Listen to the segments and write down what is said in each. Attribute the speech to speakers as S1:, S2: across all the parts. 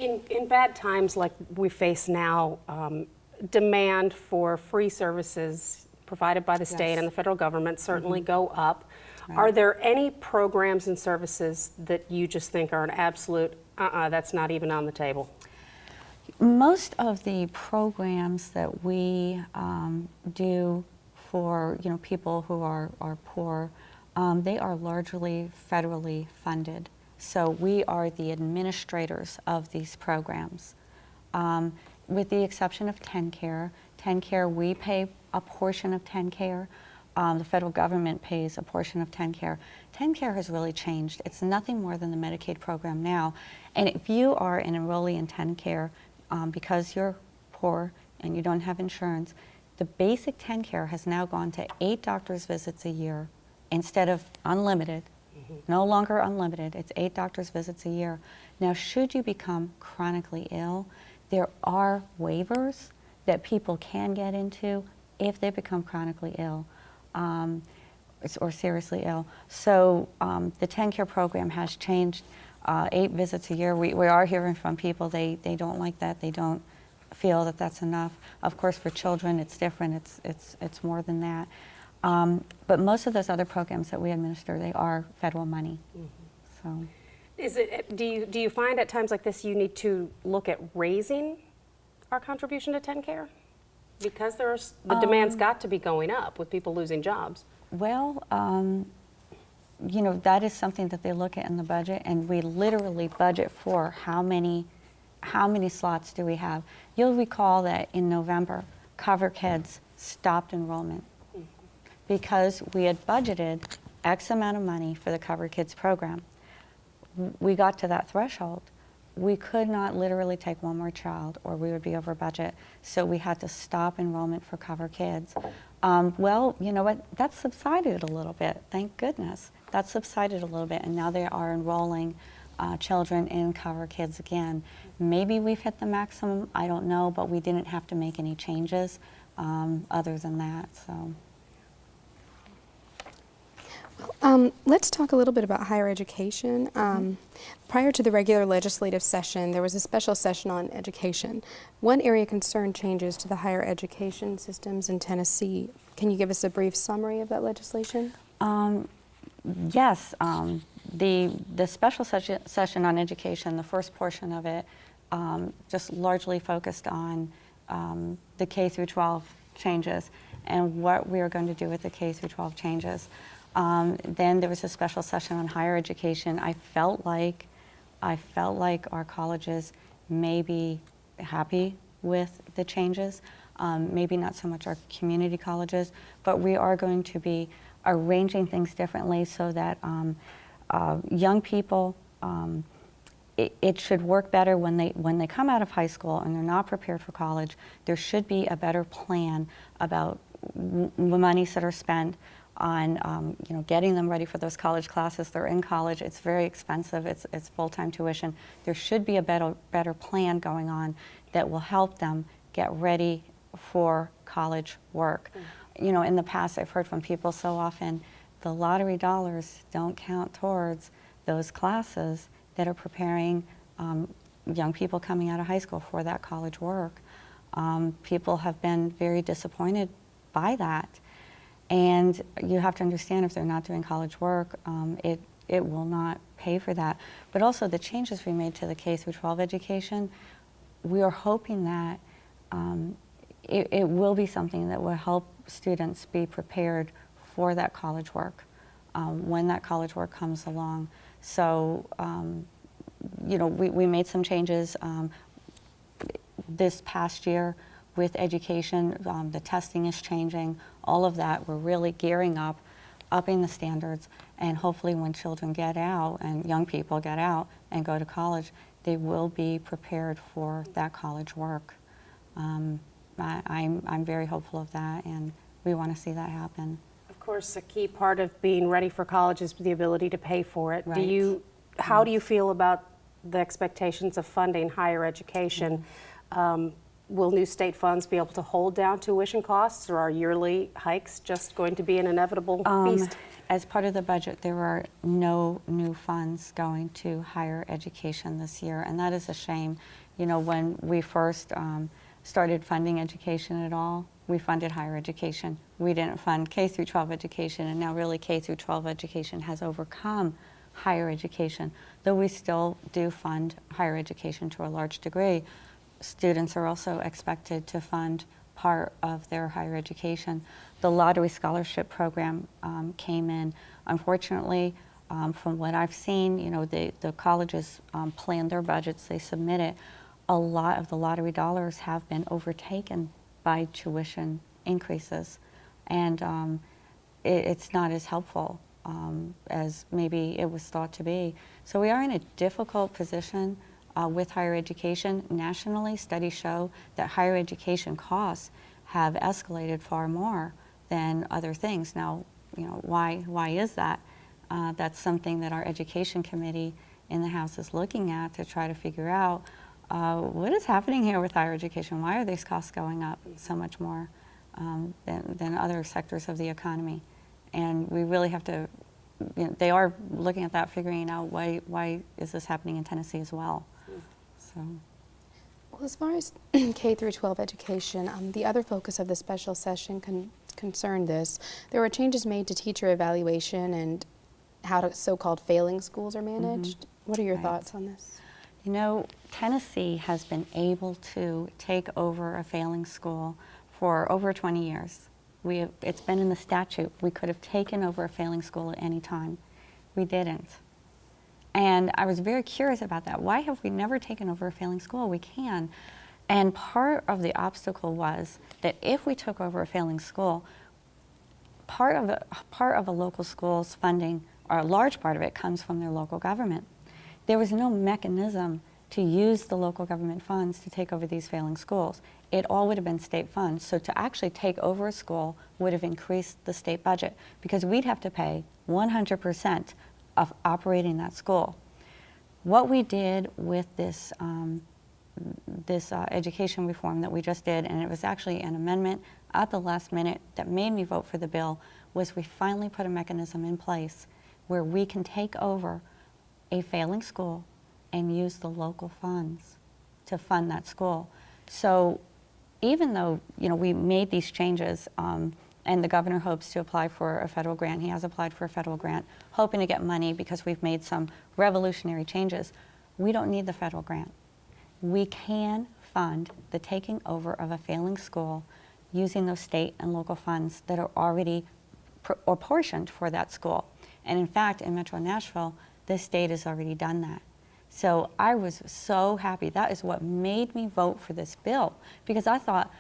S1: In bad times like we face now, demand for free services provided by the state and the federal government certainly go up.
S2: Right.
S1: Are there any programs and services that you just think are an absolute, that's not even on the table?
S2: Most of the programs that we do for people who are poor, they are largely federally funded. So we are the administrators of these programs. With the exception of TennCare. TennCare, we pay a portion of TennCare. The federal government pays a portion of TennCare. TennCare has really changed. It's nothing more than the Medicaid program now. And if you are an enrollee in TennCare, because you're poor and you don't have insurance, the basic TennCare has now gone to 8 doctor's visits a year instead of unlimited. No longer unlimited, it's 8 doctor's visits a year. Now, should you become chronically ill, there are waivers that people can get into if they become chronically ill or seriously ill. So the TennCare program has changed. 8 visits a year. We are hearing from people they don't like that. They don't feel that that's enough. Of course, for children, it's different. It's more than that. But most of those other programs that we administer, they are federal money. So,
S1: do you find at times like this you need to look at raising our contribution to TennCare? Because the demand's got to be going up with people losing jobs.
S2: Well, that is something that they look at in the budget, and we literally budget for how many slots do we have. You'll recall that in November, Cover Kids stopped enrollment because we had budgeted X amount of money for the Cover Kids program. We got to that threshold. We could not literally take one more child or we would be over budget, so we had to stop enrollment for Cover Kids. Well, you know what, that subsided a little bit, thank goodness. That subsided a little bit, and now they are enrolling children in Cover Kids again. Maybe we've hit the maximum, I don't know, but we didn't have to make any changes other than that, so.
S3: Let's talk a little bit about higher education. Prior to the regular legislative session, there was a special session on education. One area of concern changes to the higher education systems in Tennessee. Can you give us a brief summary of that legislation?
S2: Yes, the special session on education, the first portion of it, just largely focused on the K through 12 changes and what we are going to do with the K through 12 changes. Then there was a special session on higher education. I felt like our colleges may be happy with the changes, maybe not so much our community colleges, but we are going to be arranging things differently so that young people, it should work better when they come out of high school and they're not prepared for college. There should be a better plan about the monies that are spent on getting them ready for those college classes. They're in college, it's very expensive, it's full-time tuition. There should be a better plan going on that will help them get ready for college work. In the past I've heard from people so often, the lottery dollars don't count towards those classes that are preparing young people coming out of high school for that college work. People have been very disappointed by that. And you have to understand, if they're not doing college work, it will not pay for that. But also the changes we made to the K through 12 education, we are hoping that it will be something that will help students be prepared for that college work when that college work comes along. So, we made some changes this past year with education. The testing is changing, all of that. We're really gearing up, upping the standards, and hopefully when children get out and young people get out and go to college, they will be prepared for that college work. I'm very hopeful of that, and we want to see that happen.
S1: Of course, a key part of being ready for college is the ability to pay for it.
S2: Right.
S1: How do you feel about the expectations of funding higher education? will new state funds be able to hold down tuition costs, or are yearly hikes just going to be an inevitable beast?
S2: As part of the budget, there are no new funds going to higher education this year, and that is a shame. You know, when we first started funding education at all, we funded higher education. We didn't fund K through 12 education, and now really K through 12 education has overcome higher education. Though we still do fund higher education to a large degree, students are also expected to fund part of their higher education. The lottery scholarship program came in. Unfortunately, from what I've seen, you know, the colleges plan their budgets, they submit it. A lot of the lottery dollars have been overtaken by tuition increases, and it's not as helpful as maybe it was thought to be. So we are in a difficult position with higher education. Nationally, studies show that higher education costs have escalated far more than other things. Now, you know, why is that? That's something that our education committee in the House is looking at to try to figure out what is happening here with higher education. Why are these costs going up so much more than other sectors of the economy? And we really have to, you know, they are looking at that, figuring out why is this happening in Tennessee as well. So.
S3: Well, as far as K through 12 education, the other focus of the special session concerned this. There were changes made to teacher evaluation and how so-called failing schools are managed. What are your
S2: Right.
S3: thoughts on this?
S2: You know, Tennessee has been able to take over a failing school for over 20 years. It's been in the statute. We could have taken over a failing school at any time. We didn't. And I was very curious about that. Why have we never taken over a failing school? We can. And part of the obstacle was that if we took over a failing school, part of a local school's funding, or a large part of it, comes from their local government. There was no mechanism to use the local government funds to take over these failing schools. It all would have been state funds. So to actually take over a school would have increased the state budget, because we'd have to pay 100% of operating that school. What we did with this education reform that we just did, and it was actually an amendment at the last minute that made me vote for the bill, was we finally put a mechanism in place where we can take over a failing school and use the local funds to fund that school. So even though, you know, we made these changes, and the governor hopes to apply for a federal grant, he has applied for a federal grant, hoping to get money because we've made some revolutionary changes, we don't need the federal grant. We can fund the taking over of a failing school using those state and local funds that are already apportioned for that school. And in fact, in Metro Nashville, the state has already done that. So I was so happy. That is what made me vote for this bill, because I thought,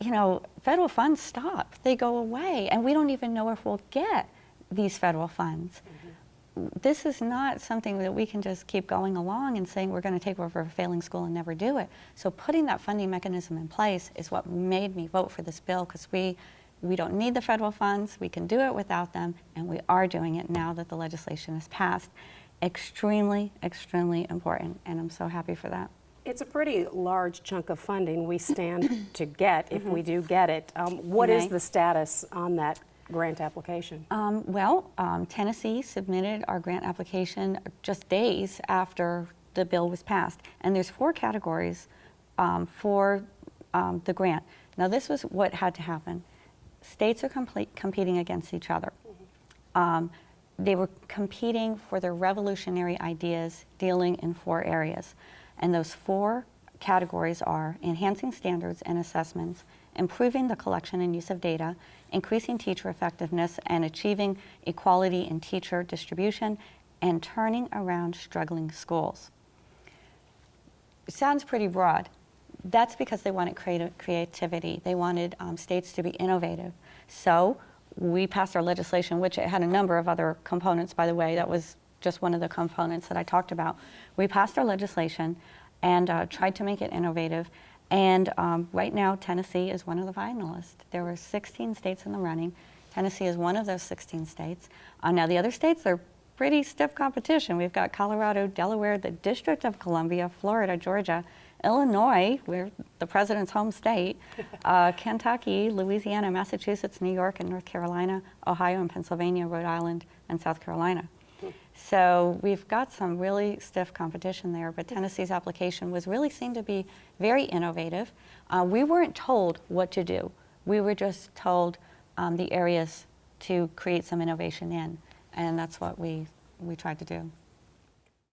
S2: you know, federal funds stop, they go away, and we don't even know if we'll get these federal funds. This is not something that we can just keep going along and saying we're going to take over a failing school and never do it. So putting that funding mechanism in place is what made me vote for this bill, because we don't need the federal funds, we can do it without them, and we are doing it now that the legislation is passed. Extremely, extremely important, and I'm so happy for that.
S1: It's a pretty large chunk of funding we stand to get if we do get it. What is
S2: Right.
S1: the status on that grant application?
S2: Tennessee submitted our grant application just days after the bill was passed, and there's 4 categories for the grant. Now, this was what had to happen. States are competing against each other. They were competing for their revolutionary ideas, dealing in 4 areas. And those 4 categories are enhancing standards and assessments, improving the collection and use of data, increasing teacher effectiveness, and achieving equality in teacher distribution, and turning around struggling schools. It sounds pretty broad. That's because they wanted creativity. They wanted states to be innovative. So we passed our legislation, which it had a number of other components, by the way. That was just one of the components that I talked about. We passed our legislation and tried to make it innovative. And right now, Tennessee is one of the finalists. There were 16 states in the running. Tennessee is one of those 16 states. Now, the other states are pretty stiff competition. We've got Colorado, Delaware, the District of Columbia, Florida, Georgia, Illinois, we're the president's home state, Kentucky, Louisiana, Massachusetts, New York, and North Carolina, Ohio and Pennsylvania, Rhode Island, and South Carolina. So we've got some really stiff competition there, but Tennessee's application was really seen to be very innovative. We weren't told what to do. We were just told the areas to create some innovation in, and that's what we tried to do.